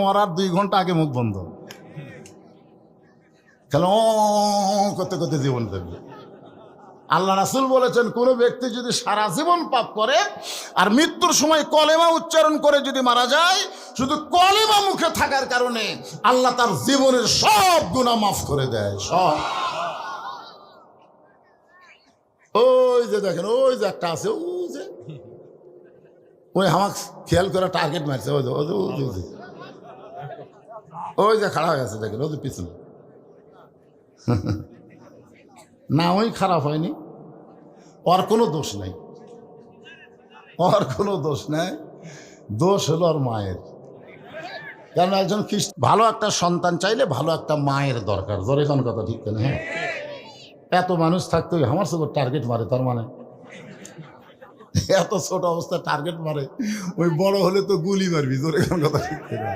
মরার 2 ঘন্টা আগে মুখ বন্ধ, কেন করতে করতে জীবন দেবে। আল্লাহ রাসূল বলেছেন, কোনো ব্যক্তি যদি সারা জীবন পাপ করে আর মৃত্যুর সময় কলেমা উচ্চারণ করে যদি মারা যায়, শুধু কলেমা মুখে থাকার কারণে আল্লাহ তার জীবনের সব গুনাহ মাফ করে দেয়, সব। ওই যে দেখেন, ওই যে একটা আছে, ওই যে ওই আমাকে খেয়াল করে টার্গেট মারছে, ওই যে ওই যে ওই যে ওই যে খাড়া হয়ে আছে, দেখেন ওই যে পিছনে। না, ওই খারাপ হয়নি, ওর কোনো দোষ নাই, ওর কোনো দোষ নাই, দোষ হলো ওর মায়ের। কারণ একজন ভালো একটা সন্তান চাইলে ভালো একটা মায়ের দরকার, জোরে কোন কথা, ঠিক না? হ্যাঁ, এত মানুষ থাকতে আমার সব টার্গেট মারে, তার মানে এত ছোট অবস্থা টার্গেট মারে, ওই বড় হলে তো গুলি মারবি, জোরে কোন কথা, ঠিক না?